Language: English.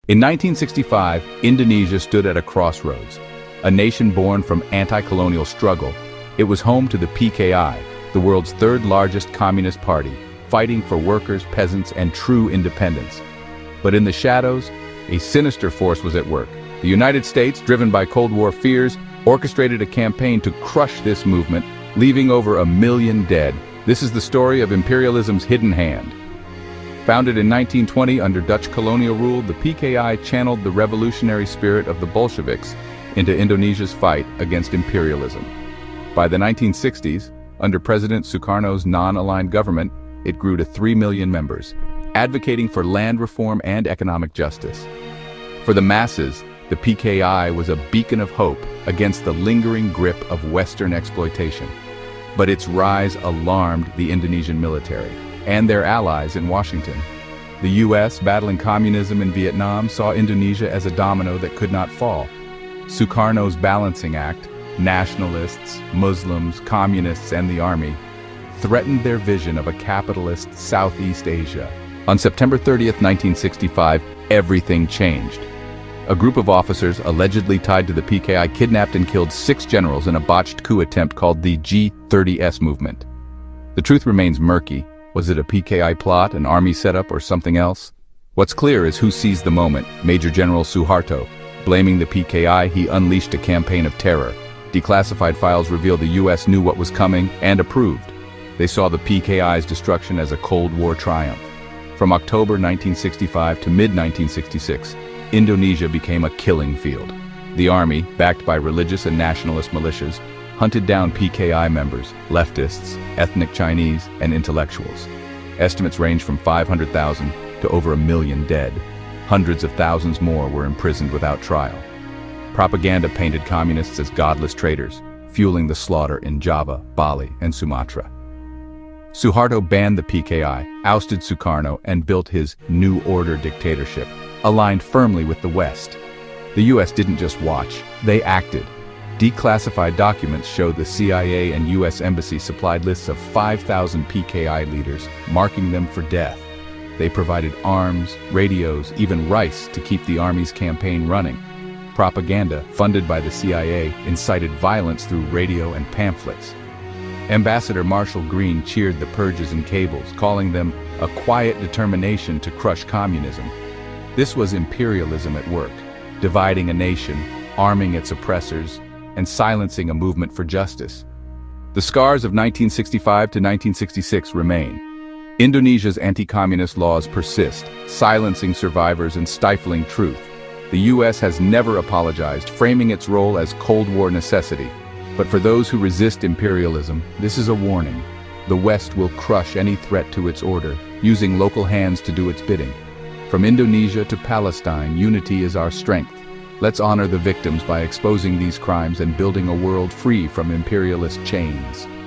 In 1965, Indonesia stood at a crossroads. A nation born from anti-colonial struggle, it was home to the PKI, the world's third largest communist party, fighting for workers, peasants, and true independence. But in the shadows, a sinister force was at work. The United States, driven by Cold War fears, orchestrated a campaign to crush this movement, leaving over 1 million dead. This is the story of imperialism's hidden hand. Founded in 1920 under Dutch colonial rule, the PKI channeled the revolutionary spirit of the Bolsheviks into Indonesia's fight against imperialism. By the 1960s, under President Sukarno's non-aligned government, it grew to 3 million members, advocating for land reform and economic justice. For the masses, the PKI was a beacon of hope against the lingering grip of Western exploitation. But its rise alarmed the Indonesian military and their allies in Washington. The U.S., battling communism in Vietnam, saw Indonesia as a domino that could not fall. Sukarno's balancing act, nationalists, Muslims, communists, and the army, threatened their vision of a capitalist Southeast Asia. On September 30th, 1965, everything changed. A group of officers allegedly tied to the PKI kidnapped and killed 6 generals in a botched coup attempt called the G30S movement. The truth remains murky. Was it a PKI plot, an army setup, or something else? What's clear is who seized the moment. Major General Suharto. Blaming the PKI, he unleashed a campaign of terror. Declassified files reveal the U.S. knew what was coming and approved. They saw the PKI's destruction as a Cold War triumph. From October 1965 to mid-1966, Indonesia became a killing field. The army, backed by religious and nationalist militias, hunted down PKI members, leftists, ethnic Chinese, and intellectuals. Estimates range from 500,000 to over 1 million dead. Hundreds of thousands more were imprisoned without trial. Propaganda painted communists as godless traitors, fueling the slaughter in Java, Bali, and Sumatra. Suharto banned the PKI, ousted Sukarno, and built his New Order dictatorship, aligned firmly with the West. The U.S. didn't just watch, they acted. Declassified documents showed the CIA and U.S. Embassy supplied lists of 5,000 PKI leaders, marking them for death. They provided arms, radios, even rice to keep the army's campaign running. Propaganda, funded by the CIA, incited violence through radio and pamphlets. Ambassador Marshall Green cheered the purges and cables, calling them a quiet determination to crush communism. This was imperialism at work, dividing a nation, arming its oppressors, and silencing a movement for justice. The scars of 1965 to 1966 remain. Indonesia's anti-communist laws persist, silencing survivors and stifling truth. The U.S. has never apologized, framing its role as Cold War necessity. But for those who resist imperialism, this is a warning. The West will crush any threat to its order, using local hands to do its bidding. From Indonesia to Palestine, unity is our strength. Let's honor the victims by exposing these crimes and building a world free from imperialist chains.